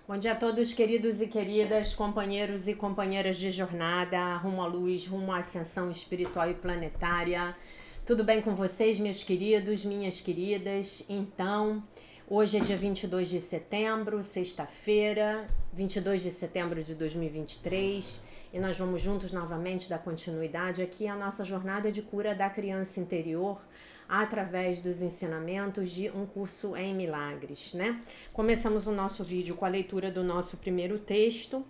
Bom dia a todos, queridos e queridas, companheiros e companheiras de jornada, rumo à luz, rumo à ascensão espiritual e planetária. Tudo bem com vocês, meus queridos, minhas queridas? Então, hoje é dia 22 de setembro, sexta-feira, 22 de setembro de 2023, e nós vamos juntos novamente dar continuidade aqui à nossa jornada de cura da criança interior, através dos ensinamentos de um curso em milagres, né? Começamos o nosso vídeo com a leitura do nosso primeiro texto,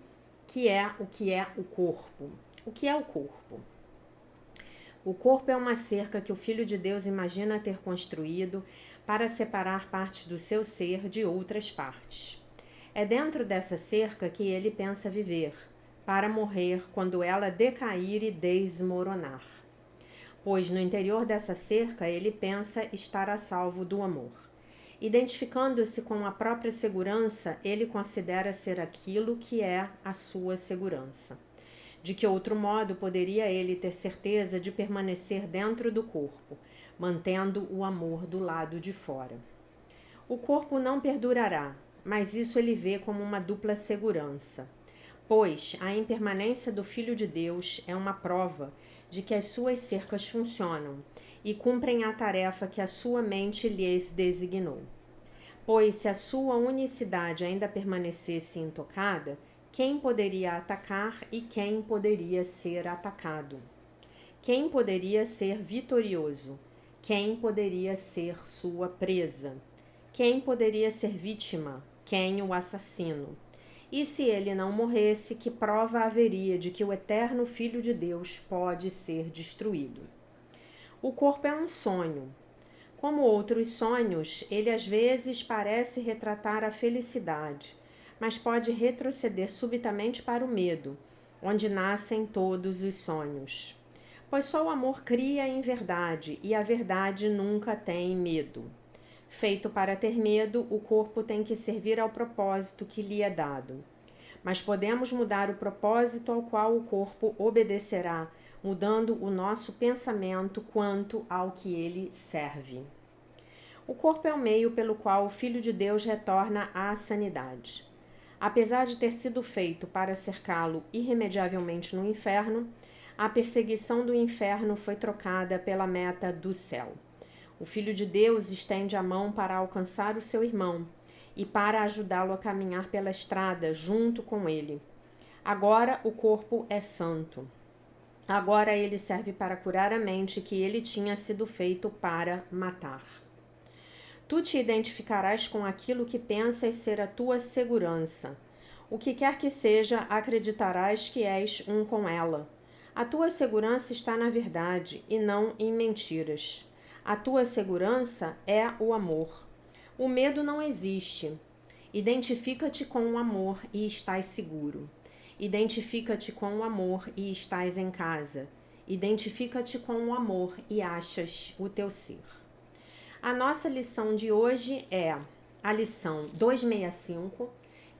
que é o que é o corpo. O que é o corpo? O corpo é uma cerca que o Filho de Deus imagina ter construído para separar partes do seu ser de outras partes. É dentro dessa cerca que ele pensa viver, para morrer quando ela decair e desmoronar. Pois no interior dessa cerca ele pensa estar a salvo do amor. Identificando-se com a própria segurança, ele considera ser aquilo que é a sua segurança. De que outro modo poderia ele ter certeza de permanecer dentro do corpo, mantendo o amor do lado de fora? O corpo não perdurará, mas isso ele vê como uma dupla segurança. Pois a impermanência do Filho de Deus é uma prova de que as suas cercas funcionam e cumprem a tarefa que a sua mente lhes designou. Pois se a sua unicidade ainda permanecesse intocada, quem poderia atacar e quem poderia ser atacado? Quem poderia ser vitorioso? Quem poderia ser sua presa? Quem poderia ser vítima? Quem o assassino? E se ele não morresse, que prova haveria de que o eterno Filho de Deus pode ser destruído? O corpo é um sonho. Como outros sonhos, ele às vezes parece retratar a felicidade, mas pode retroceder subitamente para o medo, onde nascem todos os sonhos. Pois só o amor cria em verdade, e a verdade nunca tem medo. Feito para ter medo, o corpo tem que servir ao propósito que lhe é dado. Mas podemos mudar o propósito ao qual o corpo obedecerá, mudando o nosso pensamento quanto ao que ele serve. O corpo é o meio pelo qual o Filho de Deus retorna à sanidade. Apesar de ter sido feito para cercá-lo irremediavelmente no inferno, a perseguição do inferno foi trocada pela meta do céu. O Filho de Deus estende a mão para alcançar o seu irmão e para ajudá-lo a caminhar pela estrada junto com ele. Agora o corpo é santo. Agora ele serve para curar a mente que ele tinha sido feito para matar. Tu te identificarás com aquilo que pensas ser a tua segurança. O que quer que seja, acreditarás que és um com ela. A tua segurança está na verdade e não em mentiras. A tua segurança é o amor. O medo não existe. Identifica-te com o amor e estás seguro. Identifica-te com o amor e estás em casa. Identifica-te com o amor e achas o teu ser. A nossa lição de hoje é a lição 265.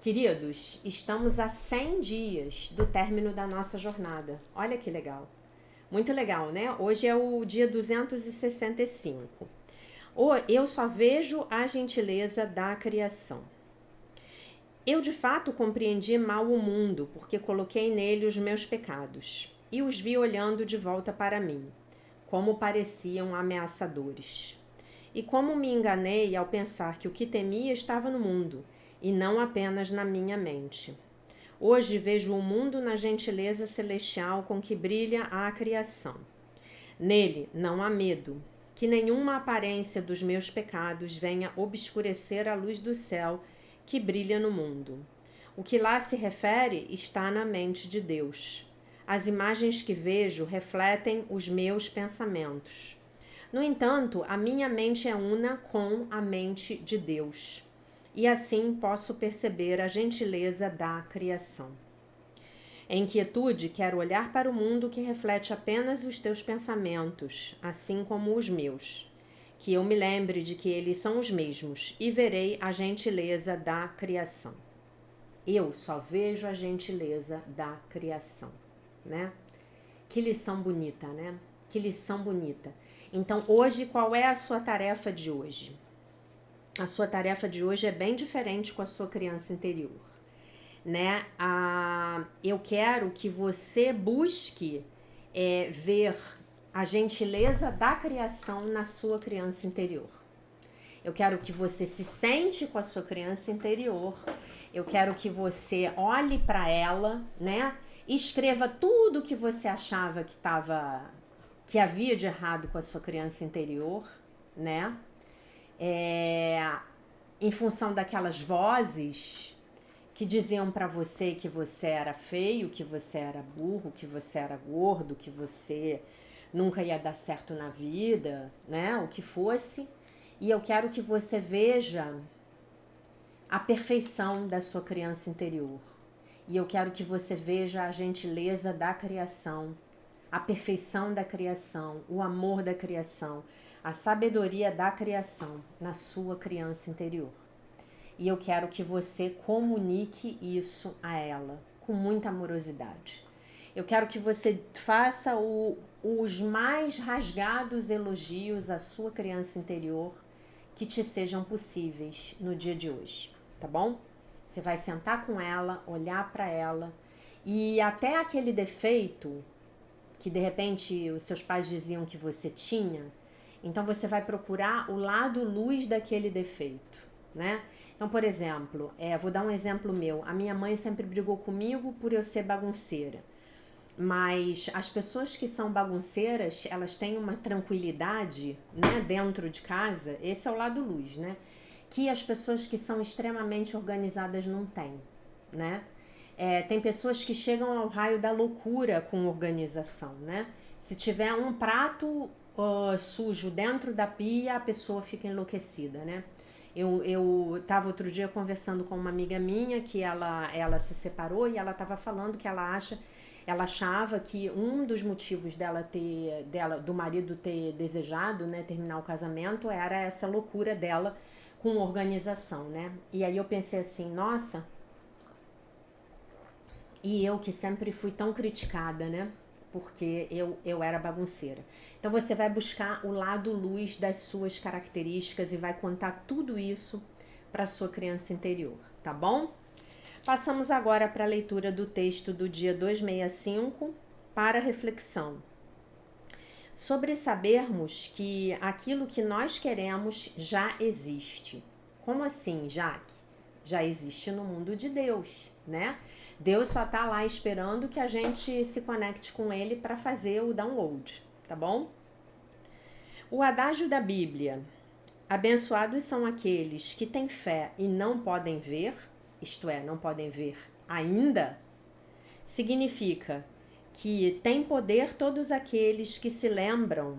Queridos, estamos a 100 dias do término da nossa jornada. Olha que legal. Muito legal, né? Hoje é o dia 265. Eu só vejo a gentileza da criação. Eu de fato compreendi mal o mundo, porque coloquei nele os meus pecados, e os vi olhando de volta para mim, como pareciam ameaçadores. E como me enganei ao pensar que o que temia estava no mundo, e não apenas na minha mente. Hoje vejo o mundo na gentileza celestial com que brilha a criação. Nele não há medo, que nenhuma aparência dos meus pecados venha obscurecer a luz do céu que brilha no mundo. O que lá se refere está na mente de Deus. As imagens que vejo refletem os meus pensamentos. No entanto, a minha mente é una com a mente de Deus, e assim posso perceber a gentileza da criação. Em quietude, quero olhar para o mundo que reflete apenas os teus pensamentos, assim como os meus. Que eu me lembre de que eles são os mesmos, e verei a gentileza da criação. Eu só vejo a gentileza da criação, né? Que lição bonita, né? Que lição bonita. Então, hoje, qual é a sua tarefa de hoje? A sua tarefa de hoje é bem diferente com a sua criança interior. né? Eu quero que você busque ver a gentileza da criação na sua criança interior. Eu quero que você se sente com a sua criança interior. Eu quero que você olhe para ela, né? Escreva tudo que você achava que havia de errado com a sua criança interior, né? Em função daquelas vozes que diziam para você que você era feio, que você era burro, que você era gordo, que você nunca ia dar certo na vida, né? O que fosse. E eu quero que você veja a perfeição da sua criança interior. E eu quero que você veja a gentileza da criação, a perfeição da criação, o amor da criação, a sabedoria da criação na sua criança interior. E eu quero que você comunique isso a ela com muita amorosidade. Eu quero que você faça os mais rasgados elogios à sua criança interior que te sejam possíveis no dia de hoje, tá bom? Você vai sentar com ela, olhar para ela e até aquele defeito que de repente os seus pais diziam que você tinha, então você vai procurar o lado luz daquele defeito, né? Então, por exemplo, vou dar um exemplo meu. A minha mãe sempre brigou comigo por eu ser bagunceira. Mas as pessoas que são bagunceiras, elas têm uma tranquilidade, né, dentro de casa. Esse é o lado luz, né? Que as pessoas que são extremamente organizadas não têm, né? Tem pessoas que chegam ao raio da loucura com organização, né? Se tiver um prato sujo dentro da pia, a pessoa fica enlouquecida, né? Eu estava outro dia conversando com uma amiga minha que ela se separou e ela estava falando que ela achava que um dos motivos do marido ter desejado, né, terminar o casamento era essa loucura dela com organização, né? E aí eu pensei assim, nossa, e eu que sempre fui tão criticada, né? Porque eu era bagunceira. Então você vai buscar o lado luz das suas características e vai contar tudo isso para sua criança interior, tá bom? Passamos agora para a leitura do texto do dia 265 para reflexão. Sobre sabermos que aquilo que nós queremos já existe. Como assim, Jaque? Já existe no mundo de Deus, né? Deus só tá lá esperando que a gente se conecte com ele para fazer o download, tá bom? O adágio da Bíblia: abençoados são aqueles que têm fé e não podem ver, isto é, não podem ver ainda, significa que tem poder todos aqueles que se lembram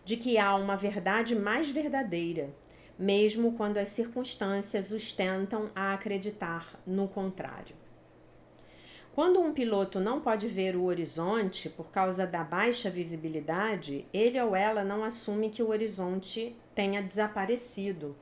de que há uma verdade mais verdadeira, mesmo quando as circunstâncias os tentam a acreditar no contrário. Quando um piloto não pode ver o horizonte por causa da baixa visibilidade, ele ou ela não assume que o horizonte tenha desaparecido.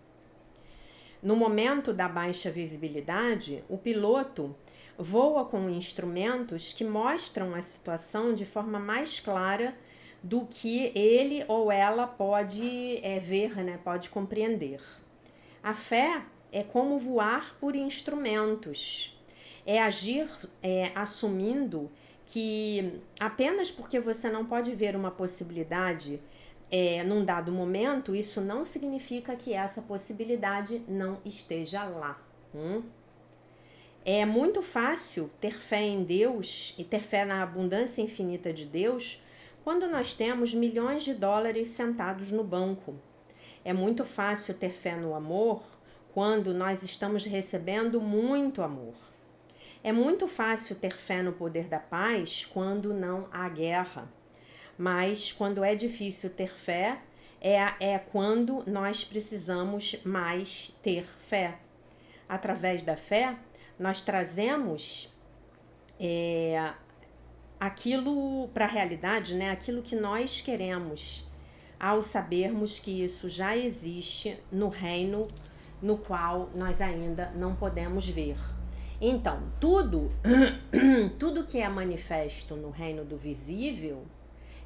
No momento da baixa visibilidade, o piloto voa com instrumentos que mostram a situação de forma mais clara do que ele ou ela pode ver, né? Pode compreender. A fé é como voar por instrumentos. É agir assumindo que apenas porque você não pode ver uma possibilidade num dado momento, isso não significa que essa possibilidade não esteja lá. É muito fácil ter fé em Deus e ter fé na abundância infinita de Deus quando nós temos milhões de dólares sentados no banco. É muito fácil ter fé no amor quando nós estamos recebendo muito amor. É muito fácil ter fé no poder da paz quando não há guerra. Mas quando é difícil ter fé, é quando nós precisamos mais ter fé. Através da fé, nós trazemos aquilo para a realidade, né? Aquilo que nós queremos, ao sabermos que isso já existe no reino no qual nós ainda não podemos ver. Então, tudo que é manifesto no reino do visível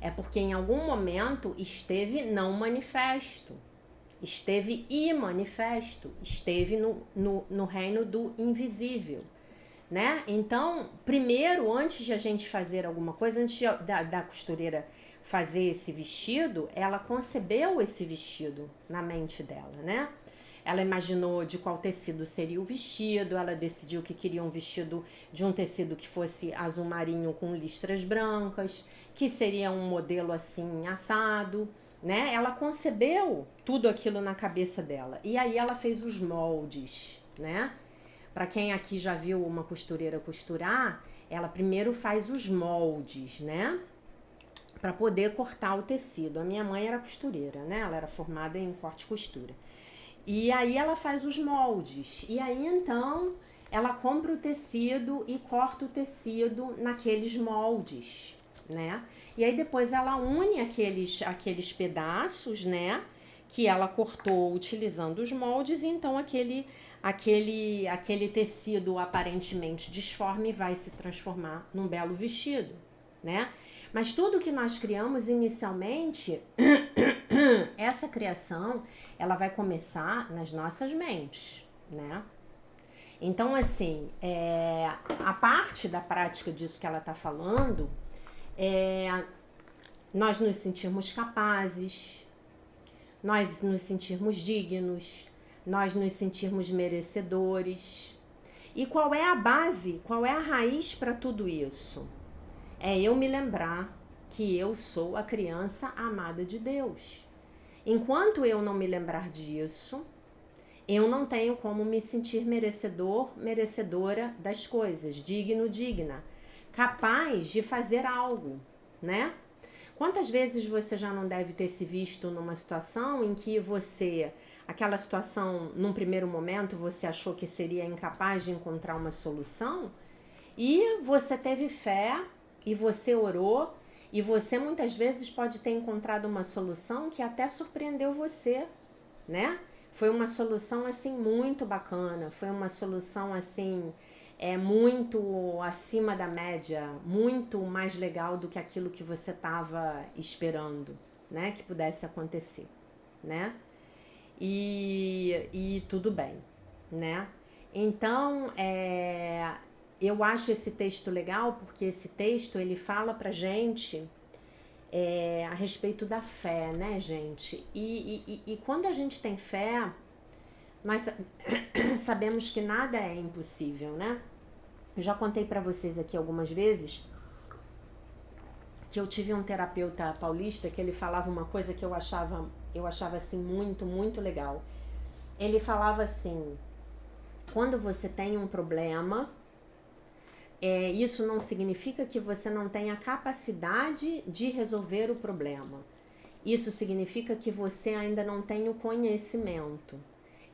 é porque em algum momento esteve não manifesto, esteve imanifesto, esteve no reino do invisível, né? Então, primeiro, antes de a gente fazer alguma coisa, antes da costureira fazer esse vestido, ela concebeu esse vestido na mente dela, né? Ela imaginou de qual tecido seria o vestido, ela decidiu que queria um vestido de um tecido que fosse azul marinho com listras brancas, que seria um modelo assim assado, né? Ela concebeu tudo aquilo na cabeça dela. E aí ela fez os moldes, né? Para quem aqui já viu uma costureira costurar, ela primeiro faz os moldes, né? Para poder cortar o tecido. A minha mãe era costureira, né? Ela era formada em corte e costura. E aí ela faz os moldes. E aí então ela compra o tecido e corta o tecido naqueles moldes, né? E aí depois ela une aqueles pedaços, né? Que ela cortou utilizando os moldes, e então aquele tecido aparentemente disforme vai se transformar num belo vestido, né? Mas tudo que nós criamos inicialmente, essa criação, ela vai começar nas nossas mentes, né? Então, assim, a parte da prática disso que ela está falando é nós nos sentirmos capazes, nós nos sentirmos dignos, nós nos sentirmos merecedores. E qual é a base, qual é a raiz para tudo isso? É eu me lembrar que eu sou a criança amada de Deus. Enquanto eu não me lembrar disso, eu não tenho como me sentir merecedor, merecedora das coisas, digno, digna, capaz de fazer algo, né? Quantas vezes você já não deve ter se visto numa situação em que aquela situação, num primeiro momento, você achou que seria incapaz de encontrar uma solução, e você teve fé, e você orou, e você muitas vezes pode ter encontrado uma solução que até surpreendeu você, né? Foi uma solução assim muito bacana, foi uma solução assim muito acima da média, muito mais legal do que aquilo que você estava esperando, né? Que pudesse acontecer, né? E tudo bem, né? Então, eu acho esse texto legal porque esse texto ele fala pra gente a respeito da fé, né, gente? E quando a gente tem fé, nós sabemos que nada é impossível, né? Eu já contei pra vocês aqui algumas vezes que eu tive um terapeuta paulista que ele falava uma coisa que eu achava assim muito, muito legal. Ele falava assim: quando você tem um problema, isso não significa que você não tenha capacidade de resolver o problema. Isso significa que você ainda não tem o conhecimento.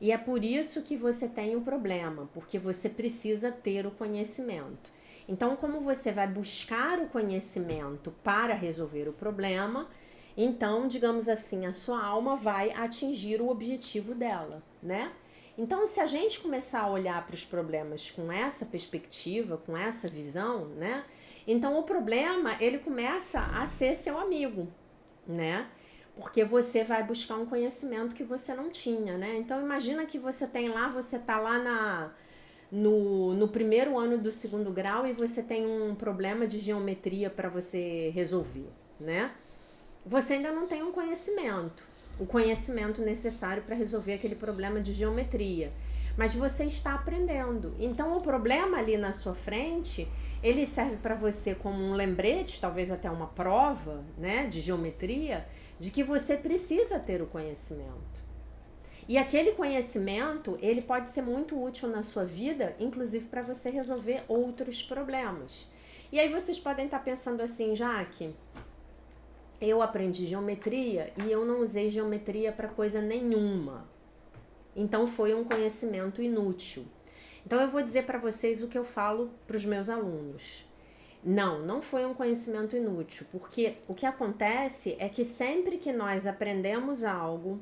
E é por isso que você tem o problema, porque você precisa ter o conhecimento. Então, como você vai buscar o conhecimento para resolver o problema, então, digamos assim, a sua alma vai atingir o objetivo dela, né? Então, se a gente começar a olhar para os problemas com essa perspectiva, com essa visão, né? Então, o problema, ele começa a ser seu amigo, né? Porque você vai buscar um conhecimento que você não tinha, né? Então, imagina que você tá lá no primeiro ano do segundo grau e você tem um problema de geometria para você resolver, né? Você ainda não tem um conhecimento, o conhecimento necessário para resolver aquele problema de geometria, mas você está aprendendo. Então, o problema ali na sua frente, ele serve para você como um lembrete, talvez até uma prova, né, de geometria, de que você precisa ter o conhecimento. E aquele conhecimento, ele pode ser muito útil na sua vida, inclusive para você resolver outros problemas. E aí vocês podem estar pensando assim: Jaque, eu aprendi geometria e eu não usei geometria para coisa nenhuma. Então foi um conhecimento inútil. Então eu vou dizer para vocês o que eu falo para os meus alunos. Não foi um conhecimento inútil, porque o que acontece é que sempre que nós aprendemos algo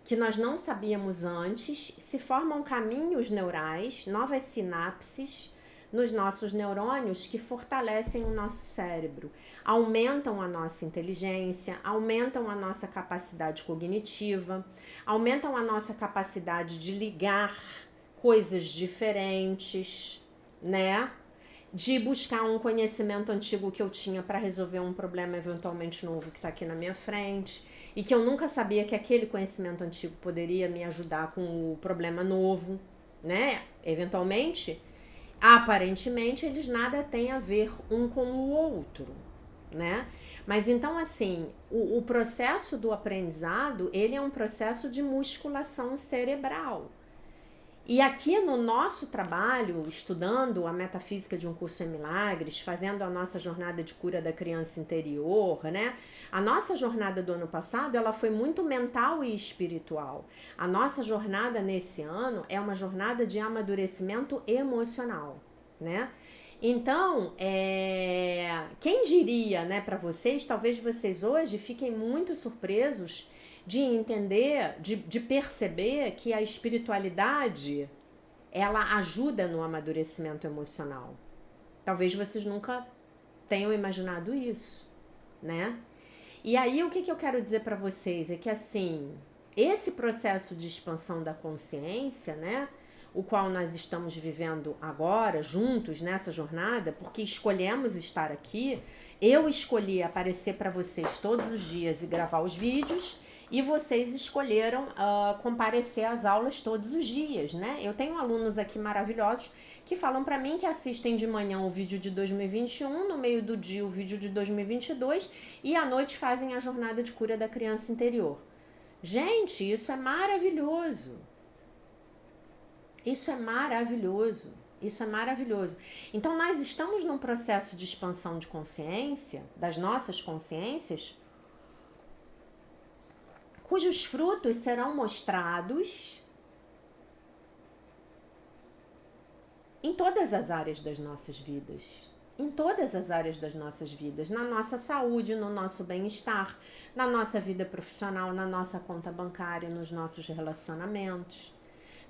que nós não sabíamos antes, se formam caminhos neurais, novas sinapses nos nossos neurônios que fortalecem o nosso cérebro, aumentam a nossa inteligência, aumentam a nossa capacidade cognitiva, aumentam a nossa capacidade de ligar coisas diferentes, né? De buscar um conhecimento antigo que eu tinha para resolver um problema eventualmente novo que está aqui na minha frente e que eu nunca sabia que aquele conhecimento antigo poderia me ajudar com o problema novo, né? Eventualmente, aparentemente, eles nada têm a ver um com o outro, né? Mas então, assim, o processo do aprendizado, ele é um processo de musculação cerebral. E aqui no nosso trabalho, estudando a metafísica de um curso em milagres, fazendo a nossa jornada de cura da criança interior, né? A nossa jornada do ano passado, ela foi muito mental e espiritual. A nossa jornada nesse ano é uma jornada de amadurecimento emocional, né? Então, quem diria, né, para vocês, talvez vocês hoje fiquem muito surpresos de entender, de perceber que a espiritualidade, ela ajuda no amadurecimento emocional. Talvez vocês nunca tenham imaginado isso, né? E aí o que eu quero dizer para vocês é que assim, esse processo de expansão da consciência, né, o qual nós estamos vivendo agora, juntos nessa jornada, porque escolhemos estar aqui, eu escolhi aparecer para vocês todos os dias e gravar os vídeos, e vocês escolheram comparecer às aulas todos os dias, né? Eu tenho alunos aqui maravilhosos que falam para mim que assistem de manhã o vídeo de 2021, no meio do dia o vídeo de 2022 e à noite fazem a jornada de cura da criança interior. Gente, isso é maravilhoso. Isso é maravilhoso. Isso é maravilhoso. Então, nós estamos num processo de expansão de consciência, das nossas consciências, cujos frutos serão mostrados em todas as áreas das nossas vidas. Em todas as áreas das nossas vidas. Na nossa saúde, no nosso bem-estar, na nossa vida profissional, na nossa conta bancária, nos nossos relacionamentos.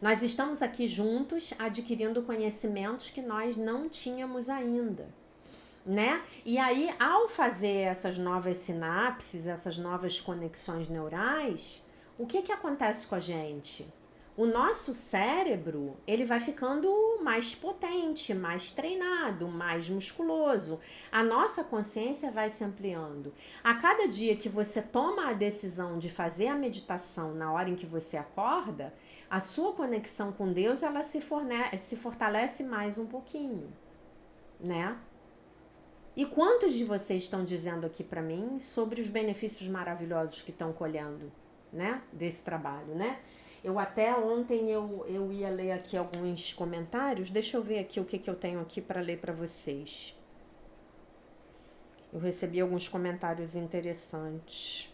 Nós estamos aqui juntos adquirindo conhecimentos que nós não tínhamos ainda, né? E aí, ao fazer essas novas sinapses, essas novas conexões neurais, o que acontece com a gente? O nosso cérebro, ele vai ficando mais potente, mais treinado, mais musculoso. A nossa consciência vai se ampliando. A cada dia que você toma a decisão de fazer a meditação na hora em que você acorda, a sua conexão com Deus, ela se fortalece mais um pouquinho, né? E quantos de vocês estão dizendo aqui para mim sobre os benefícios maravilhosos que estão colhendo, né, desse trabalho, né? Eu até ontem eu ia ler aqui alguns comentários. Deixa eu ver aqui o que eu tenho aqui para ler para vocês. Eu recebi alguns comentários interessantes.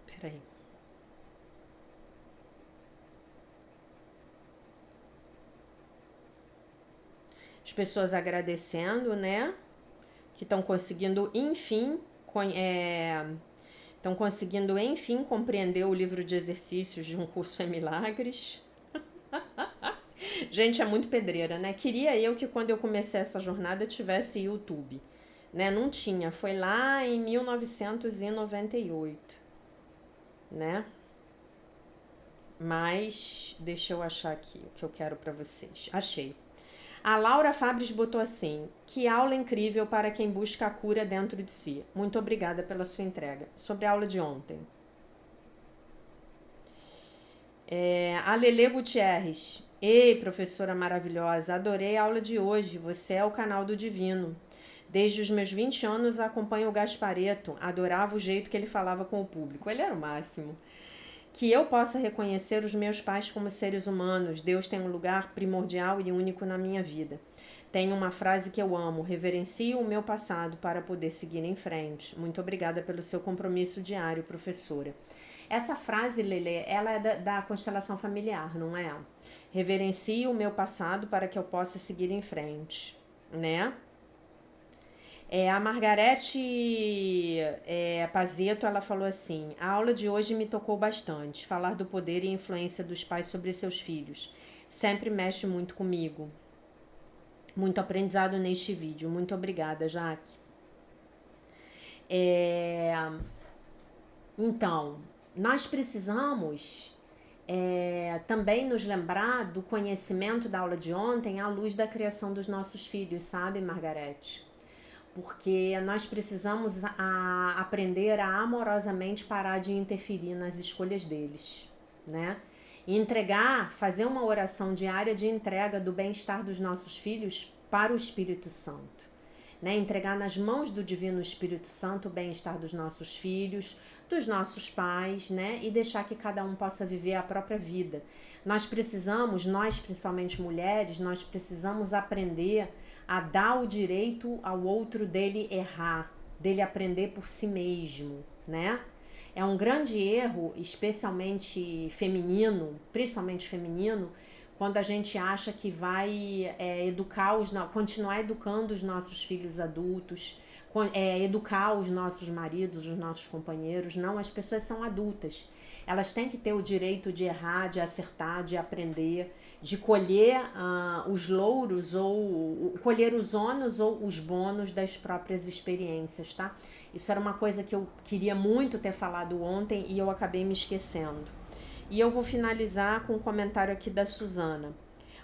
Peraí. As pessoas agradecendo, né? Que estão conseguindo, enfim, estão conseguindo, enfim, compreender o livro de exercícios de um curso em milagres. Gente, é muito pedreira, né? Queria eu que quando eu comecei essa jornada tivesse YouTube, né? Não tinha, foi lá em 1998, né? Mas deixa eu achar aqui o que eu quero para vocês. Achei. A Laura Fabres botou assim: que aula incrível para quem busca a cura dentro de si. Muito obrigada pela sua entrega. Sobre a aula de ontem. A Lele Gutierrez: ei, professora maravilhosa, adorei a aula de hoje. Você é o canal do divino. Desde os meus 20 anos acompanho o Gaspareto. Adorava o jeito que ele falava com o público. Ele era o máximo. Que eu possa reconhecer os meus pais como seres humanos. Deus tem um lugar primordial e único na minha vida. Tem uma frase que eu amo: reverencio o meu passado para poder seguir em frente. Muito obrigada pelo seu compromisso diário, professora. Essa frase, Lele, ela é da constelação familiar, não é? Reverencio o meu passado para que eu possa seguir em frente, né? A Margarete Pazeto, ela falou assim: a aula de hoje me tocou bastante. Falar do poder e influência dos pais sobre seus filhos sempre mexe muito comigo. Muito aprendizado neste vídeo. Muito obrigada, Jaque. Então, nós precisamos também nos lembrar do conhecimento da aula de ontem à luz da criação dos nossos filhos, sabe, Margarete? Porque nós precisamos aprender a amorosamente parar de interferir nas escolhas deles, né? E fazer uma oração diária de entrega do bem-estar dos nossos filhos para o Espírito Santo. Né? Entregar nas mãos do Divino Espírito Santo o bem-estar dos nossos filhos, dos nossos pais, né? E deixar que cada um possa viver a própria vida. Nós principalmente mulheres, nós precisamos aprender a dar o direito ao outro dele errar, dele aprender por si mesmo, né? É um grande erro, especialmente feminino, principalmente feminino, quando a gente acha que vai continuar educando os nossos filhos adultos, educar os nossos maridos, os nossos companheiros. Não, as pessoas são adultas. Elas têm que ter o direito de errar, de acertar, de aprender, de colher os louros ou colher os ônus ou os bônus das próprias experiências, tá? Isso era uma coisa que eu queria muito ter falado ontem e eu acabei me esquecendo. E eu vou finalizar com um comentário aqui da Suzana.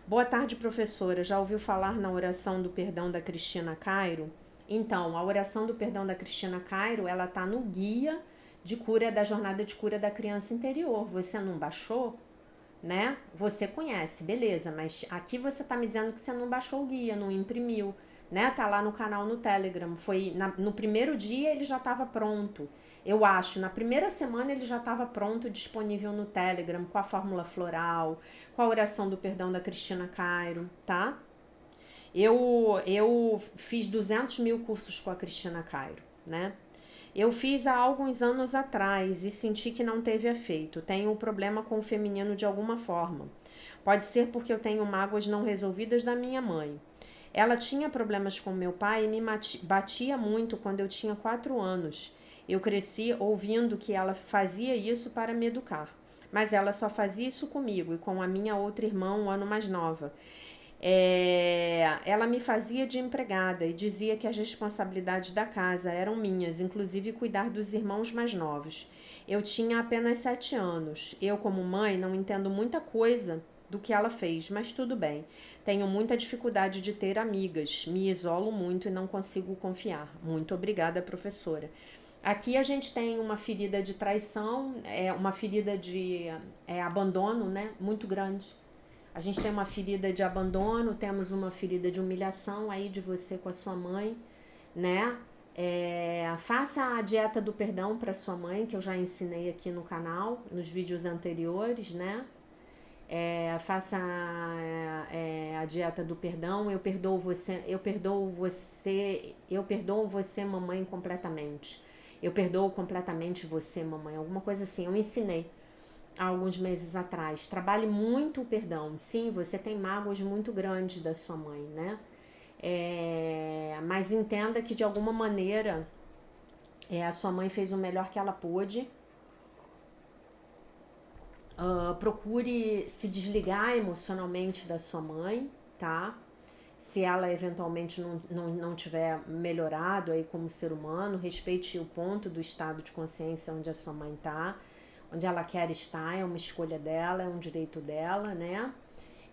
Boa tarde, professora. Já ouviu falar na oração do perdão da Cristina Cairo? Então, a oração do perdão da Cristina Cairo, ela tá no guia de cura da jornada de cura da criança interior. Você não baixou, né? Você conhece, beleza, mas aqui você tá me dizendo que você não baixou o guia, não imprimiu, né? Tá lá no canal no Telegram. No primeiro dia ele já estava pronto. Eu acho, na primeira semana ele já estava pronto, disponível no Telegram, com a fórmula floral, com a oração do perdão da Cristina Cairo, tá? Eu fiz 200 mil cursos com a Cristina Cairo, né? Eu fiz há alguns anos atrás e senti que não teve efeito. Tenho um problema com o feminino de alguma forma. Pode ser porque eu tenho mágoas não resolvidas da minha mãe. Ela tinha problemas com meu pai e me batia muito quando eu tinha 4 anos. Eu cresci ouvindo que ela fazia isso para me educar. Mas ela só fazia isso comigo e com a minha outra irmã, um ano mais nova. Ela me fazia de empregada e dizia que as responsabilidades da casa eram minhas, inclusive cuidar dos irmãos mais novos. Eu tinha apenas 7 anos. Eu, como mãe, não entendo muita coisa do que ela fez, mas tudo bem. Tenho muita dificuldade de ter amigas, me isolo muito e não consigo confiar. Muito obrigada, professora. Aqui a gente tem uma ferida de traição, uma ferida de abandono, né, muito grande. A gente tem uma ferida de abandono, temos uma ferida de humilhação aí de você com a sua mãe, né? Faça a dieta do perdão para sua mãe, que eu já ensinei aqui no canal, nos vídeos anteriores, né? Faça a dieta do perdão. Eu perdoo você, mamãe, completamente. Eu perdoo completamente você, mamãe. Alguma coisa assim. Eu ensinei há alguns meses atrás. Trabalhe muito o perdão. Sim, você tem mágoas muito grandes da sua mãe, né? Mas entenda que de alguma maneira a sua mãe fez o melhor que ela pôde. Procure se desligar emocionalmente da sua mãe, tá? Se ela eventualmente não tiver melhorado aí como ser humano, respeite o ponto do estado de consciência onde a sua mãe tá, onde ela quer estar, é uma escolha dela, é um direito dela, né?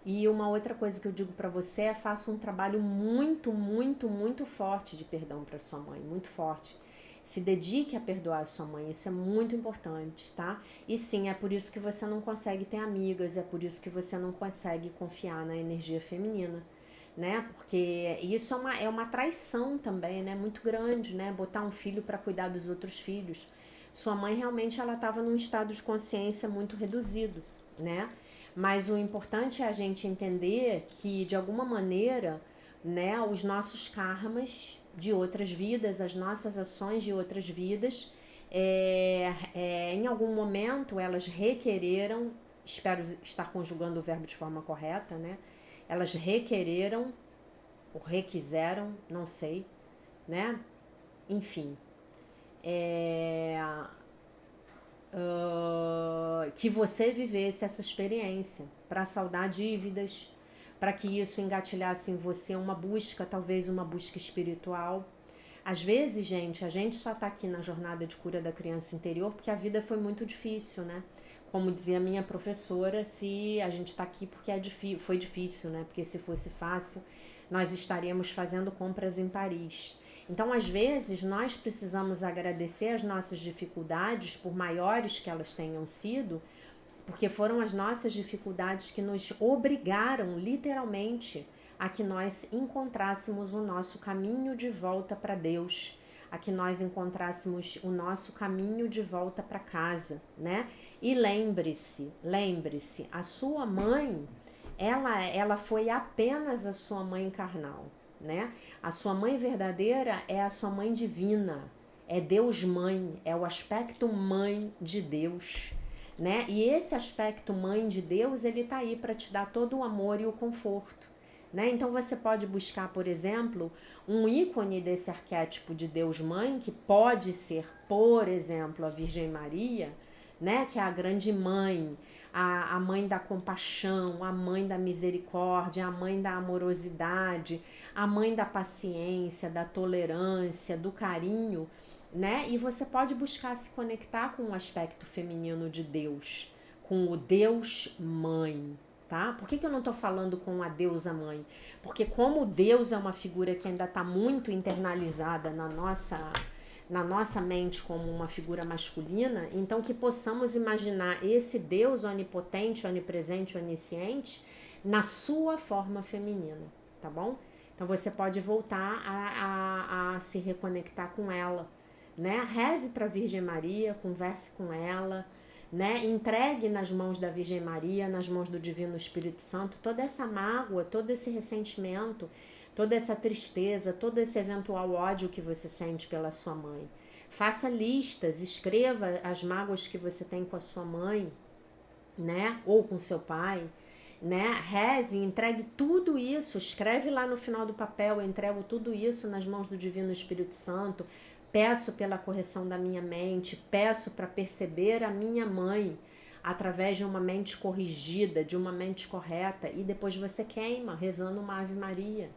E uma outra coisa que eu digo pra você é: faça um trabalho muito, muito, muito forte de perdão pra sua mãe, muito forte. Se dedique a perdoar a sua mãe, isso é muito importante, tá? E sim, é por isso que você não consegue ter amigas, é por isso que você não consegue confiar na energia feminina, né? Porque isso é uma traição também, né? Muito grande, né? Botar um filho para cuidar dos outros filhos. Sua mãe realmente ela estava num estado de consciência muito reduzido, né? Mas o importante é a gente entender que, de alguma maneira, né, os nossos karmas de outras vidas, as nossas ações de outras vidas, em algum momento elas requereram, espero estar conjugando o verbo de forma correta, né? Elas requereram, ou requiseram, não sei, né? Enfim, que você vivesse essa experiência para saldar dívidas, para que isso engatilhasse em você uma busca, talvez uma busca espiritual. Às vezes, gente, a gente só tá aqui na jornada de cura da criança interior porque a vida foi muito difícil, né? como dizia a minha professora, se a gente está aqui porque foi difícil, né? Porque se fosse fácil, nós estaríamos fazendo compras em Paris. Então, às vezes, nós precisamos agradecer as nossas dificuldades, por maiores que elas tenham sido, porque foram as nossas dificuldades que nos obrigaram, literalmente, a que nós encontrássemos o nosso caminho de volta para Deus, a que nós encontrássemos o nosso caminho de volta para casa, né? E lembre-se, a sua mãe, ela foi apenas a sua mãe carnal, né? A sua mãe verdadeira é a sua mãe divina, é Deus mãe, é o aspecto mãe de Deus, né? E esse aspecto mãe de Deus, ele tá aí para te dar todo o amor e o conforto, né? Então você pode buscar, por exemplo, um ícone desse arquétipo de Deus mãe, que pode ser, por exemplo, a Virgem Maria, né? Que é a grande mãe, a mãe da compaixão, a mãe da misericórdia, a mãe da amorosidade, a mãe da paciência, da tolerância, do carinho, né? E você pode buscar se conectar com o aspecto feminino de Deus, com o Deus mãe, tá? Por que eu não tô falando com a deusa mãe? Porque como Deus é uma figura que ainda está muito internalizada na nossa mente como uma figura masculina, então que possamos imaginar esse Deus onipotente, onipresente, onisciente na sua forma feminina, tá bom? Então você pode voltar a se reconectar com ela, né? Reze para a Virgem Maria, converse com ela, né? Entregue nas mãos da Virgem Maria, nas mãos do Divino Espírito Santo, toda essa mágoa, todo esse ressentimento, toda essa tristeza, todo esse eventual ódio que você sente pela sua mãe. Faça listas, escreva as mágoas que você tem com a sua mãe, né? Ou com seu pai, né? Reze, entregue tudo isso, escreve lá no final do papel, eu entrego tudo isso nas mãos do Divino Espírito Santo, peço pela correção da minha mente, peço para perceber a minha mãe através de uma mente corrigida, de uma mente correta, e depois você queima, rezando uma Ave Maria.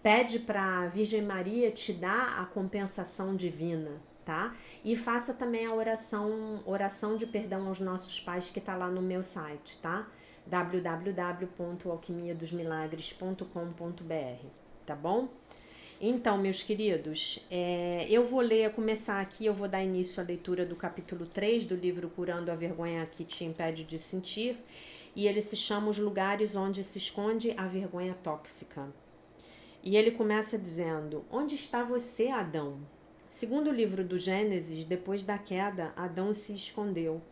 Pede para a Virgem Maria te dar a compensação divina, tá? E faça também a oração de perdão aos nossos pais, que tá lá no meu site, tá? www.alquimiadosmilagres.com.br, tá bom? Então, meus queridos, eu vou começar aqui, eu vou dar início à leitura do capítulo 3 do livro Curando a Vergonha que Te Impede de Sentir, e ele se chama Os Lugares Onde se Esconde a Vergonha Tóxica. E ele começa dizendo: onde está você, Adão? Segundo o livro do Gênesis, depois da queda, Adão se escondeu.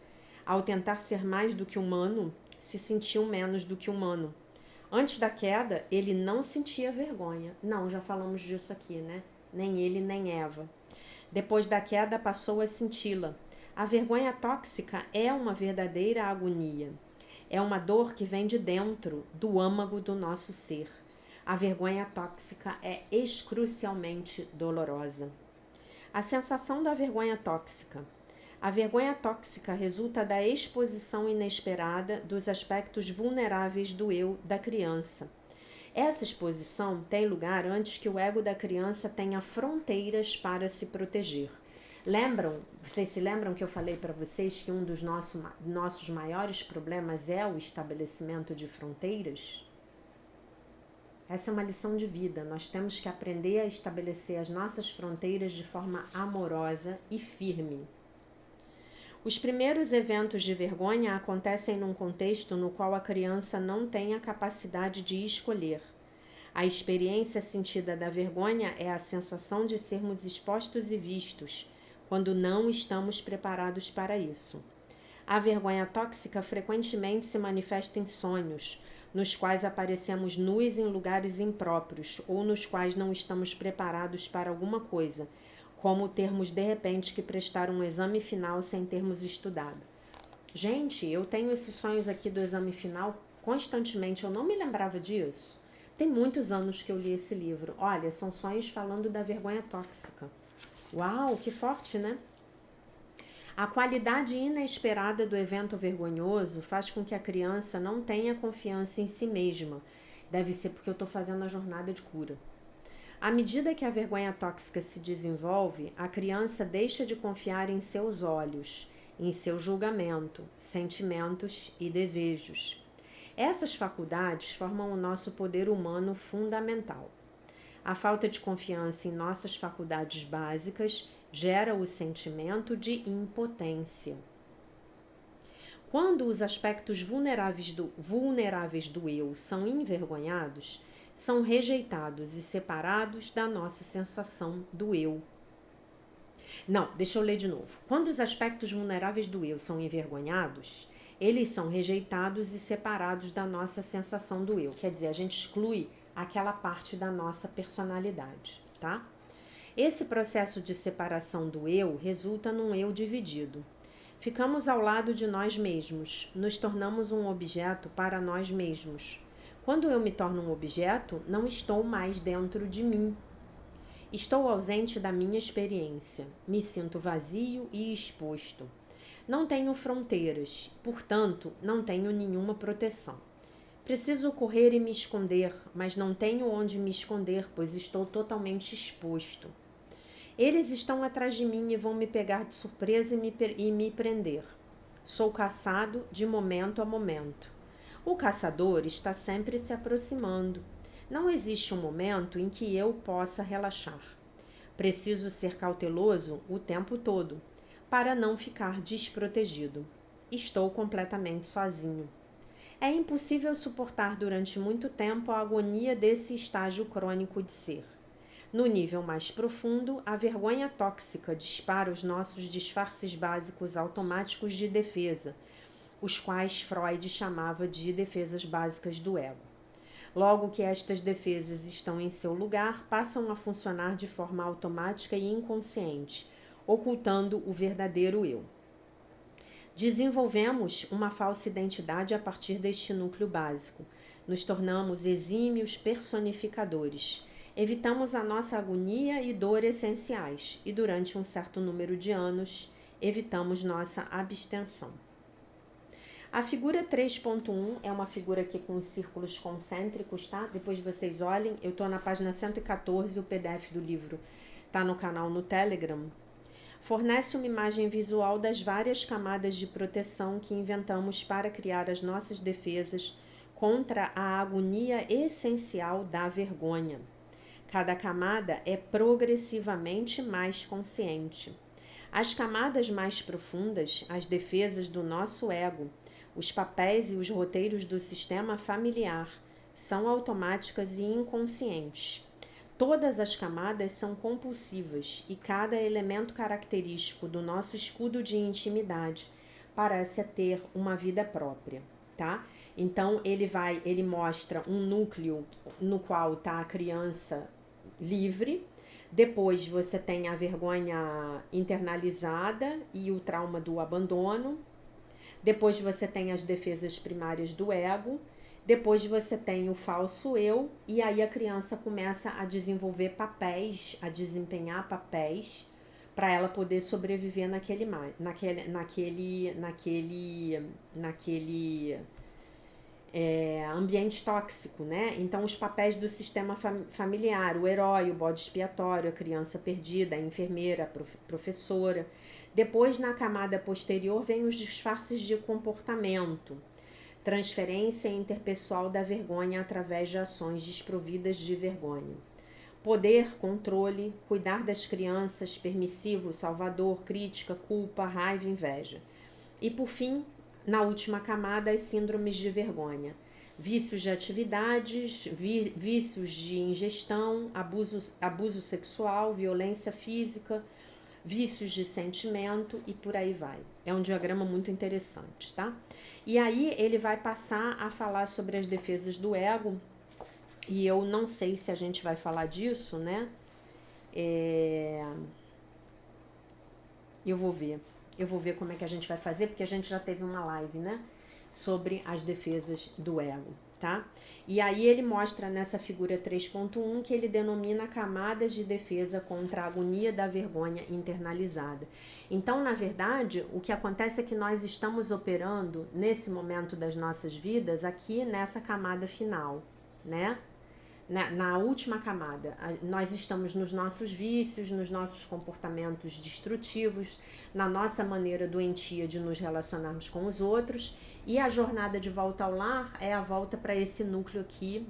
Ao tentar ser mais do que humano, se sentiu menos do que humano. Antes da queda, ele não sentia vergonha. Não, já falamos disso aqui, né? Nem ele, nem Eva. Depois da queda, passou a senti-la. A vergonha tóxica é uma verdadeira agonia. É uma dor que vem de dentro, do âmago do nosso ser. A vergonha tóxica é excrucialmente dolorosa. A sensação da vergonha tóxica. A vergonha tóxica resulta da exposição inesperada dos aspectos vulneráveis do eu da criança. Essa exposição tem lugar antes que o ego da criança tenha fronteiras para se proteger. Vocês se lembram que eu falei para vocês que um dos nossos maiores problemas é o estabelecimento de fronteiras? Essa é uma lição de vida. Nós temos que aprender a estabelecer as nossas fronteiras de forma amorosa e firme. Os primeiros eventos de vergonha acontecem num contexto no qual a criança não tem a capacidade de escolher. A experiência sentida da vergonha é a sensação de sermos expostos e vistos, quando não estamos preparados para isso. A vergonha tóxica frequentemente se manifesta em sonhos, nos quais aparecemos nus em lugares impróprios ou nos quais não estamos preparados para alguma coisa, como termos de repente que prestar um exame final sem termos estudado. Gente, eu tenho esses sonhos aqui do exame final constantemente, eu não me lembrava disso. Tem muitos anos que eu li esse livro. Olha, são sonhos falando da vergonha tóxica. Uau, que forte, né? A qualidade inesperada do evento vergonhoso faz com que a criança não tenha confiança em si mesma. Deve ser porque eu estou fazendo a jornada de cura. À medida que a vergonha tóxica se desenvolve, a criança deixa de confiar em seus olhos, em seu julgamento, sentimentos e desejos. Essas faculdades formam o nosso poder humano fundamental. A falta de confiança em nossas faculdades básicas gera o sentimento de impotência. Quando os aspectos vulneráveis do eu são envergonhados, são rejeitados e separados da nossa sensação do eu. Não, deixa eu ler de novo. Quando os aspectos vulneráveis do eu são envergonhados, eles são rejeitados e separados da nossa sensação do eu. Quer dizer, a gente exclui aquela parte da nossa personalidade, tá? Esse processo de separação do eu resulta num eu dividido. Ficamos ao lado de nós mesmos, nos tornamos um objeto para nós mesmos. Quando eu me torno um objeto, não estou mais dentro de mim. Estou ausente da minha experiência, me sinto vazio e exposto. Não tenho fronteiras, portanto, não tenho nenhuma proteção. Preciso correr e me esconder, mas não tenho onde me esconder, pois estou totalmente exposto. Eles estão atrás de mim e vão me pegar de surpresa e me prender. Sou caçado de momento a momento. O caçador está sempre se aproximando. Não existe um momento em que eu possa relaxar. Preciso ser cauteloso o tempo todo, para não ficar desprotegido. Estou completamente sozinho. É impossível suportar durante muito tempo a agonia desse estágio crônico de ser. No nível mais profundo, a vergonha tóxica dispara os nossos disfarces básicos automáticos de defesa, os quais Freud chamava de defesas básicas do ego. Logo que estas defesas estão em seu lugar, passam a funcionar de forma automática e inconsciente, ocultando o verdadeiro eu. Desenvolvemos uma falsa identidade a partir deste núcleo básico. Nos tornamos exímios personificadores. Evitamos a nossa agonia e dor essenciais e, durante um certo número de anos, evitamos nossa abstenção. A figura 3.1 é uma figura aqui com círculos concêntricos, tá? Depois vocês olhem, eu tô na página 114, o PDF do livro tá no canal no Telegram. Fornece uma imagem visual das várias camadas de proteção que inventamos para criar as nossas defesas contra a agonia essencial da vergonha. Cada camada é progressivamente mais consciente. As camadas mais profundas, as defesas do nosso ego, os papéis e os roteiros do sistema familiar, são automáticas e inconscientes. Todas as camadas são compulsivas e cada elemento característico do nosso escudo de intimidade parece ter uma vida própria, tá? Então ele mostra um núcleo no qual está a criança livre. Depois você tem a vergonha internalizada e o trauma do abandono. Depois você tem as defesas primárias do ego. Depois você tem o falso eu, e aí a criança começa a desenvolver papéis, a desempenhar papéis para ela poder sobreviver naquele ambiente tóxico, né? Então os papéis do sistema familiar, o herói, o bode expiatório, a criança perdida, a enfermeira, a professora. Depois, na camada posterior, vem os disfarces de comportamento. Transferência interpessoal da vergonha através de ações desprovidas de vergonha. Poder, controle, cuidar das crianças, permissivo, salvador, crítica, culpa, raiva, inveja. E por fim, na última camada, as síndromes de vergonha. Vícios de atividades, vícios de ingestão, abuso sexual, violência física, vícios de sentimento e por aí vai. É um diagrama muito interessante, tá? E aí ele vai passar a falar sobre as defesas do ego, e eu não sei se a gente vai falar disso, né? Eu vou ver como é que a gente vai fazer, porque a gente já teve uma live, né? Sobre as defesas do ego, tá? E aí ele mostra nessa figura 3.1 que ele denomina camadas de defesa contra a agonia da vergonha internalizada. Então, na verdade, o que acontece é que nós estamos operando nesse momento das nossas vidas aqui nessa camada final, né? na última camada. Nós estamos nos nossos vícios, nos nossos comportamentos destrutivos, na nossa maneira doentia de nos relacionarmos com os outros, e a jornada de volta ao lar é a volta para esse núcleo aqui,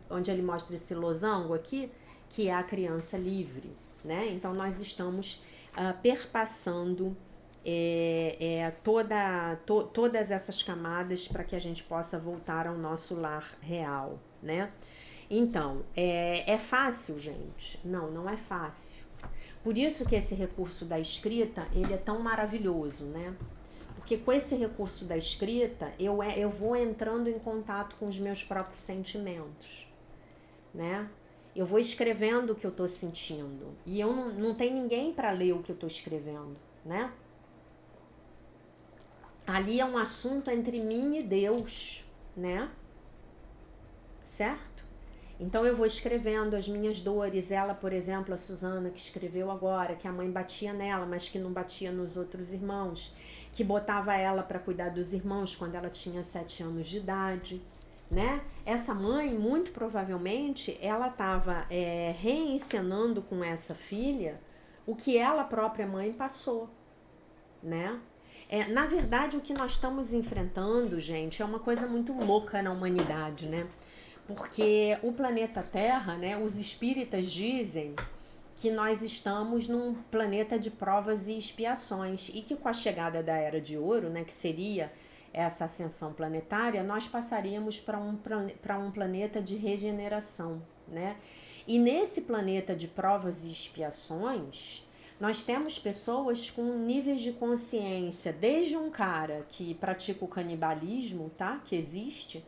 onde ele mostra esse losango aqui, que é a criança livre, né? Então nós estamos perpassando todas essas camadas para que a gente possa voltar ao nosso lar real, né? Então, é fácil, gente? Não, não é fácil. Por isso que esse recurso da escrita, ele é tão maravilhoso, né? Porque com esse recurso da escrita, eu vou entrando em contato com os meus próprios sentimentos, né? Eu vou escrevendo o que eu tô sentindo. E eu não tem ninguém para ler o que eu tô escrevendo, né? Ali é um assunto entre mim e Deus, né? Certo? Então eu vou escrevendo as minhas dores. Ela, por exemplo, a Suzana, que escreveu agora, que a mãe batia nela, mas que não batia nos outros irmãos, que botava ela para cuidar dos irmãos quando ela tinha 7 anos de idade, né? Essa mãe, muito provavelmente, ela estava reencenando com essa filha o que ela própria mãe passou, né? Na verdade, o que nós estamos enfrentando, gente, é uma coisa muito louca na humanidade, né? Porque o planeta Terra, né, os espíritas dizem que nós estamos num planeta de provas e expiações e que com a chegada da Era de Ouro, né, que seria essa ascensão planetária, nós passaríamos para um planeta de regeneração, né? E nesse planeta de provas e expiações, nós temos pessoas com níveis de consciência, desde um cara que pratica o canibalismo, tá? Que existe,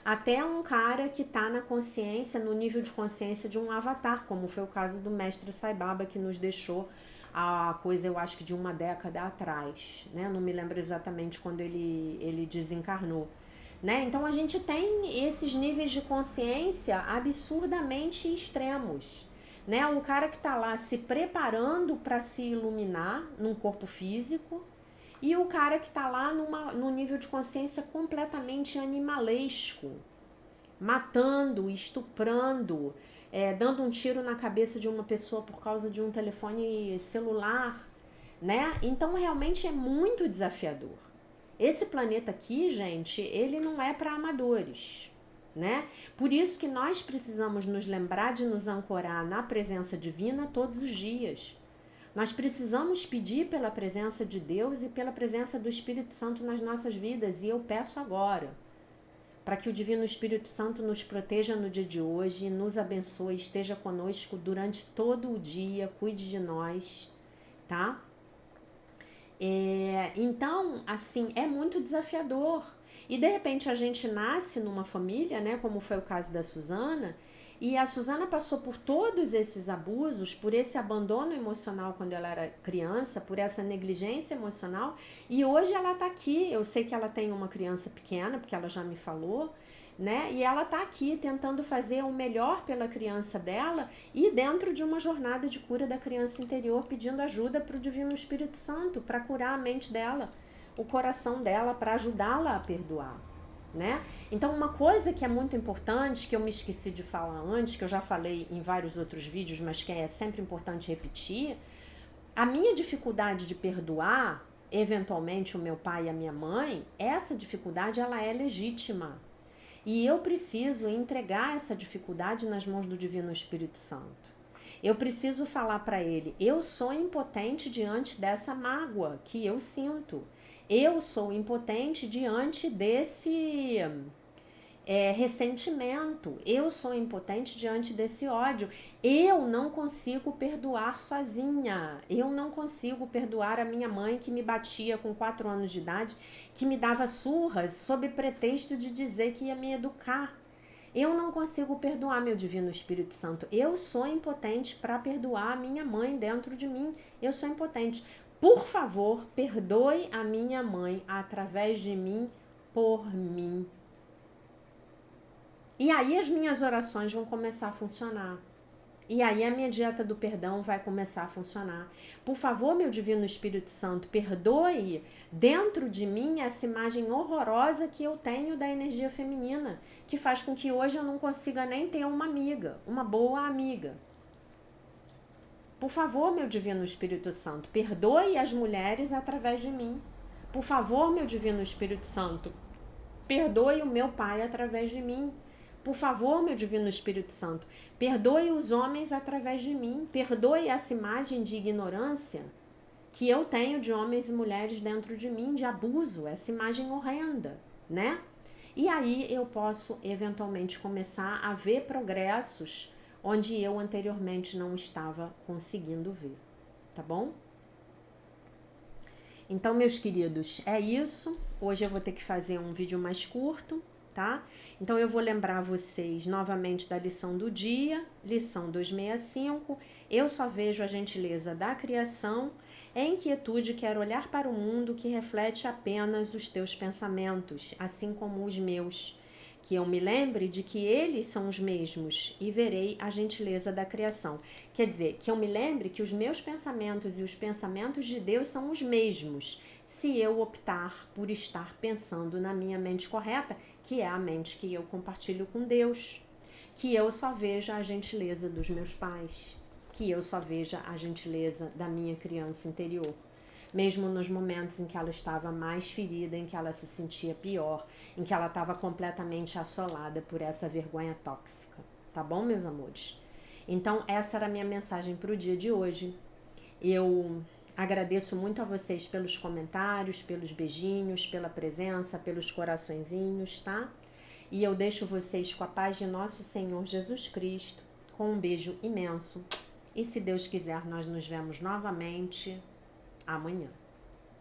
até um cara que está na consciência, no nível de consciência de um avatar, como foi o caso do mestre Sai Baba, que nos deixou a coisa, eu acho que de uma década atrás, né? Não me lembro exatamente quando ele desencarnou, né? Então a gente tem esses níveis de consciência absurdamente extremos, né? O cara que está lá se preparando para se iluminar num corpo físico, e o cara que está lá num nível de consciência completamente animalesco, matando, estuprando, dando um tiro na cabeça de uma pessoa por causa de um telefone celular, né? Então realmente é muito desafiador. Esse planeta aqui, gente, ele não é para amadores, né? Por isso que nós precisamos nos lembrar de nos ancorar na presença divina todos os dias. Nós precisamos pedir pela presença de Deus e pela presença do Espírito Santo nas nossas vidas. E eu peço agora, para que o Divino Espírito Santo nos proteja no dia de hoje, nos abençoe, esteja conosco durante todo o dia, cuide de nós, tá? Então, assim, é muito desafiador. E de repente a gente nasce numa família, né, como foi o caso da Suzana, e a Suzana passou por todos esses abusos, por esse abandono emocional quando ela era criança, por essa negligência emocional, e hoje ela tá aqui. Eu sei que ela tem uma criança pequena, porque ela já me falou, né? E ela tá aqui tentando fazer o melhor pela criança dela e dentro de uma jornada de cura da criança interior, pedindo ajuda para o Divino Espírito Santo, para curar a mente dela, o coração dela, para ajudá-la a perdoar, né? Então uma coisa que é muito importante, que eu me esqueci de falar antes, que eu já falei em vários outros vídeos, mas que é sempre importante repetir, a minha dificuldade de perdoar eventualmente o meu pai e a minha mãe, essa dificuldade ela é legítima. E eu preciso entregar essa dificuldade nas mãos do Divino Espírito Santo. Eu preciso falar para ele, eu sou impotente diante dessa mágoa que eu sinto. Eu sou impotente diante desse ressentimento. Eu sou impotente diante desse ódio. Eu não consigo perdoar sozinha. Eu não consigo perdoar a minha mãe que me batia com 4 anos de idade, que me dava surras sob pretexto de dizer que ia me educar. Eu não consigo perdoar meu Divino Espírito Santo. Eu sou impotente para perdoar a minha mãe dentro de mim. Eu sou impotente. Por favor, perdoe a minha mãe através de mim, por mim. E aí as minhas orações vão começar a funcionar. E aí a minha dieta do perdão vai começar a funcionar. Por favor, meu Divino Espírito Santo, perdoe dentro de mim essa imagem horrorosa que eu tenho da energia feminina, que faz com que hoje eu não consiga nem ter uma amiga, uma boa amiga. Por favor, meu Divino Espírito Santo, perdoe as mulheres através de mim. Por favor, meu Divino Espírito Santo, perdoe o meu pai através de mim. Por favor, meu Divino Espírito Santo, perdoe os homens através de mim. Perdoe essa imagem de ignorância que eu tenho de homens e mulheres dentro de mim, de abuso, essa imagem horrenda, né? E aí eu posso, eventualmente, começar a ver progressos onde eu anteriormente não estava conseguindo ver, tá bom? Então, meus queridos, é isso. Hoje eu vou ter que fazer um vídeo mais curto, tá? Então, eu vou lembrar vocês novamente da lição do dia, lição 265. Eu só vejo a gentileza da criação. Em quietude, quero olhar para o mundo que reflete apenas os teus pensamentos, assim como os meus. Que eu me lembre de que eles são os mesmos e verei a gentileza da criação. Quer dizer, que eu me lembre que os meus pensamentos e os pensamentos de Deus são os mesmos, se eu optar por estar pensando na minha mente correta, que é a mente que eu compartilho com Deus. Que eu só veja a gentileza dos meus pais, que eu só veja a gentileza da minha criança interior. Mesmo nos momentos em que ela estava mais ferida, em que ela se sentia pior, em que ela estava completamente assolada por essa vergonha tóxica. Tá bom, meus amores? Então, essa era a minha mensagem para o dia de hoje. Eu agradeço muito a vocês pelos comentários, pelos beijinhos, pela presença, pelos coraçõezinhos, tá? E eu deixo vocês com a paz de nosso Senhor Jesus Cristo, com um beijo imenso. E se Deus quiser, nós nos vemos novamente amanhã.